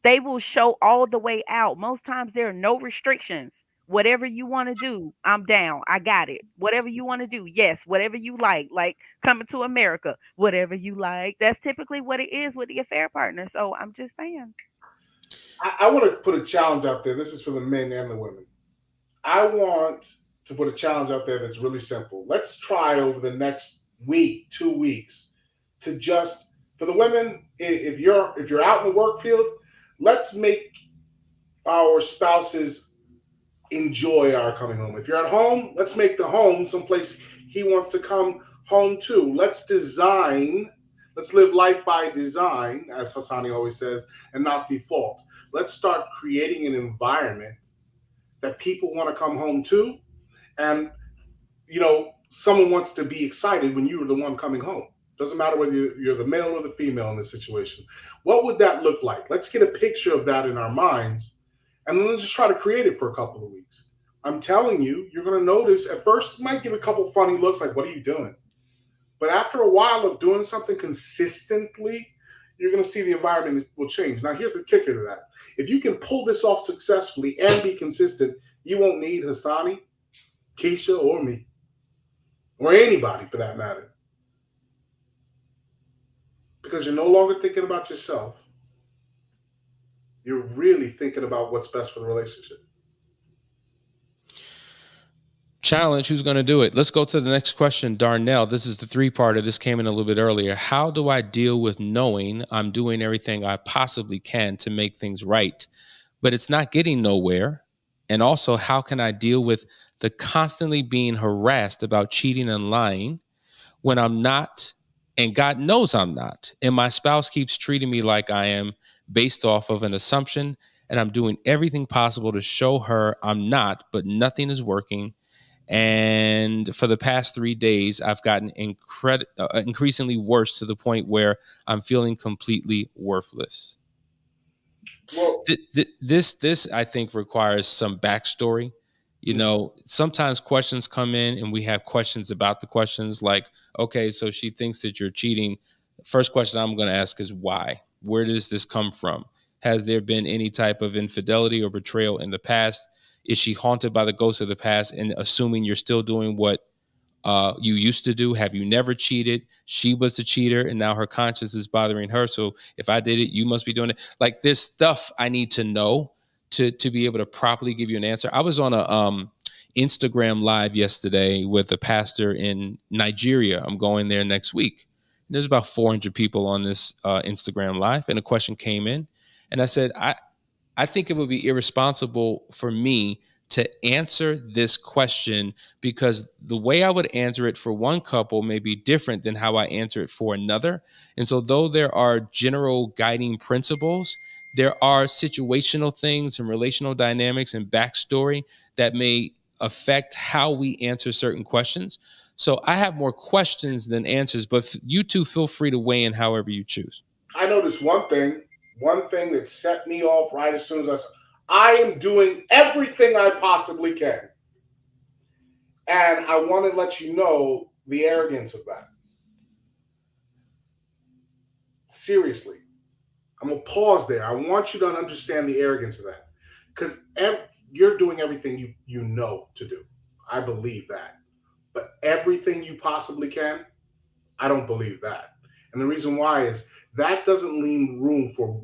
They will show all the way out. Most times there are no restrictions. Whatever you want to do, I'm down. I got it. Whatever you want to do, yes. Whatever you like Coming to America, whatever you like. That's typically what it is with the affair partner. So I'm just saying. I want to put a challenge out there. This is for the men and the women. I want to put a challenge out there that's really simple. Let's try over the next week, 2 weeks, to just, for the women, if you're out in the work field, let's make our spouses enjoy our coming home. If you're at home, let's make the home someplace he wants to come home to. Let's live life by design, as Hassani always says, and not default. Let's start creating an environment that people want to come home to. And, someone wants to be excited when you're the one coming home. Doesn't matter whether you're the male or the female in this situation. What would that look like? Let's get a picture of that in our minds, and then let's just try to create it for a couple of weeks. I'm telling you, you're going to notice at first, you might get a couple funny looks like, what are you doing? But after a while of doing something consistently, you're going to see the environment will change. Now, here's the kicker to that. If you can pull this off successfully and be consistent, you won't need Hassani, Keisha, or me, or anybody for that matter. Because you're no longer thinking about yourself. You're really thinking about what's best for the relationship. Challenge, who's going to do it? Let's go to the next question. Darnell, this is the 3-parter. This came in a little bit earlier. How do I deal with knowing I'm doing everything I possibly can to make things right, but it's not getting nowhere? And also, how can I deal with the constantly being harassed about cheating and lying when I'm not, and God knows I'm not, and my spouse keeps treating me like I am based off of an assumption, and I'm doing everything possible to show her I'm not, but nothing is working. And for the past 3 days, I've gotten increasingly worse to the point where I'm feeling completely worthless. Well, this I think requires some backstory. Sometimes questions come in and we have questions about the questions, like, okay, so she thinks that you're cheating. First question I'm going to ask is why? Where does this come from? Has there been any type of infidelity or betrayal in the past? Is she haunted by the ghosts of the past and assuming you're still doing what you used to do? Have you never cheated? She was the cheater and now her conscience is bothering her. So if I did it, you must be doing it. Like, there's stuff I need to know to be able to properly give you an answer. I was on a Instagram live yesterday with a pastor in Nigeria. I'm going there next week. There's about 400 people on this Instagram live, and a question came in, and I said, I think it would be irresponsible for me to answer this question, because the way I would answer it for one couple may be different than how I answer it for another. And so though there are general guiding principles, there are situational things and relational dynamics and backstory that may affect how we answer certain questions. So I have more questions than answers, but you two feel free to weigh in however you choose. I noticed one thing that set me off right as soon as I am doing everything I possibly can. And I want to let you know the arrogance of that. Seriously. I'm going to pause there. I want you to understand the arrogance of that. Because you're doing everything you know to do. I believe that. But everything you possibly can, I don't believe that. And the reason why is that doesn't leave room for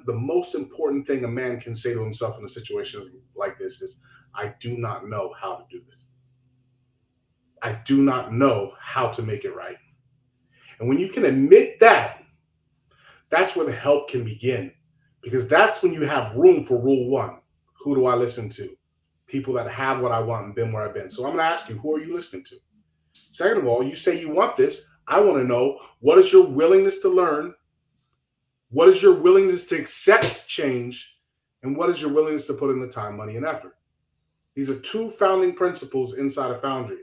the most important thing a man can say to himself in a situation like this is, I do not know how to do this. I do not know how to make it right. And when you can admit that, that's where the help can begin. Because that's when you have room for rule 1. Who do I listen to? People that have what I want and been where I've been. So I'm going to ask you, who are you listening to? Second of all, you say you want this. I want to know, what is your willingness to learn? What is your willingness to accept change? And what is your willingness to put in the time, money, and effort? These are 2 founding principles inside of Foundry.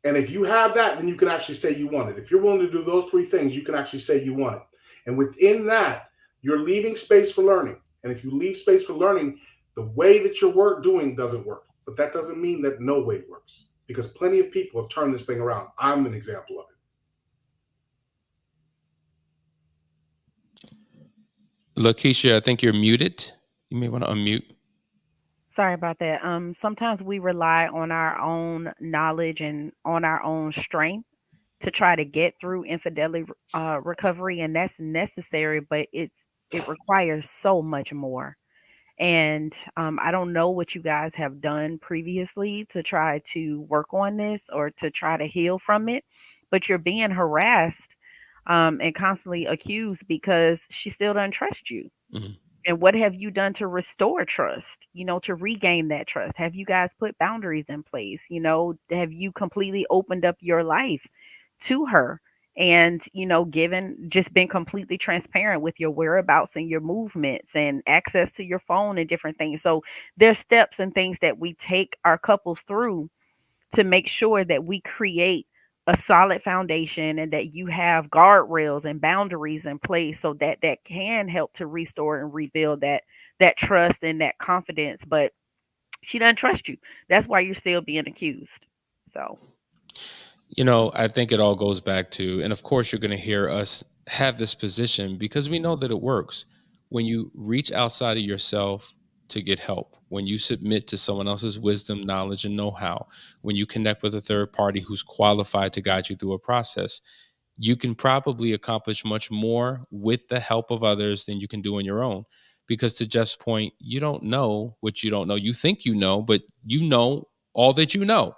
And if you have that, then you can actually say you want it. If you're willing to do those 3 things, you can actually say you want it. And within that, you're leaving space for learning. And if you leave space for learning, the way that you're doing doesn't work. But that doesn't mean that no way works. Because plenty of people have turned this thing around. I'm an example of it. Lakeisha, I think you're muted. You may want to unmute. Sorry about that. Sometimes we rely on our own knowledge and on our own strength to try to get through infidelity recovery, and that's necessary, but it requires so much more. And I don't know what you guys have done previously to try to work on this or to try to heal from it, but you're being harassed and constantly accused because she still doesn't trust you. Mm-hmm. And what have you done to restore trust, to regain that trust? Have you guys put boundaries in place? Have you completely opened up your life to her, and just been completely transparent with your whereabouts and your movements and access to your phone and different things. So there's steps and things that we take our couples through to make sure that we create a solid foundation and that you have guardrails and boundaries in place, so that that can help to restore and rebuild that trust and that confidence. But she doesn't trust you. That's why you're still being accused. So I think it all goes back to, and of course, you're going to hear us have this position because we know that it works. When you reach outside of yourself to get help, when you submit to someone else's wisdom, knowledge, and know how, when you connect with a third party who's qualified to guide you through a process, you can probably accomplish much more with the help of others than you can do on your own. Because to Jeff's point, you don't know what you don't know. You think you know, but you know all that you know.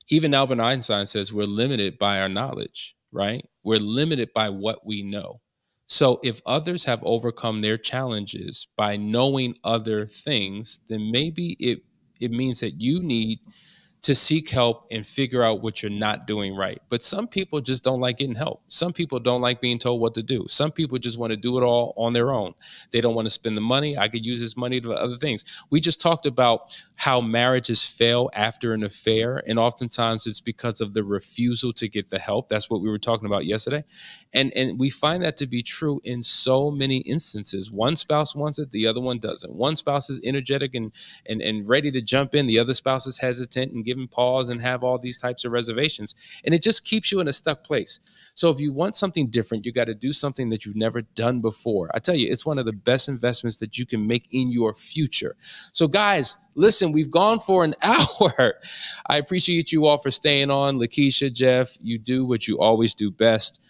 Even Albert Einstein says we're limited by our knowledge, right? We're limited by what we know. So if others have overcome their challenges by knowing other things, then maybe it means that you need to seek help and figure out what you're not doing right. But some people just don't like getting help. Some people don't like being told what to do. Some people just want to do it all on their own. They don't want to spend the money. I could use this money to other things. We just talked about how marriages fail after an affair. And oftentimes it's because of the refusal to get the help. That's what we were talking about yesterday. And we find that to be true in so many instances. One spouse wants it, the other one doesn't. One spouse is energetic and ready to jump in. The other spouse is hesitant and giving pause and have all these types of reservations. And it just keeps you in a stuck place. So if you want something different, you got to do something that you've never done before. I tell you, it's one of the best investments that you can make in your future. So guys, listen, we've gone for an hour. I appreciate you all for staying on. Lakeisha, Jeff, you do what you always do best.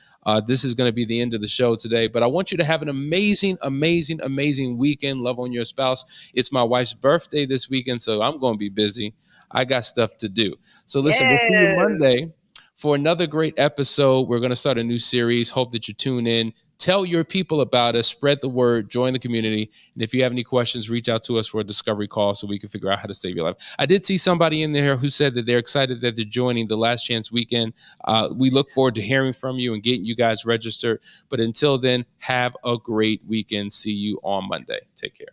This is going to be the end of the show today, but I want you to have an amazing, amazing, amazing weekend. Love on your spouse. It's my wife's birthday this weekend, so I'm going to be busy. I got stuff to do. So listen, We'll see you Monday for another great episode. We're going to start a new series. Hope that you tune in. Tell your people about us, spread the word, join the community. And if you have any questions, reach out to us for a discovery call so we can figure out how to save your life. I did see somebody in there who said that they're excited that they're joining the Last Chance Weekend. We look forward to hearing from you and getting you guys registered. But until then, have a great weekend. See you on Monday. Take care.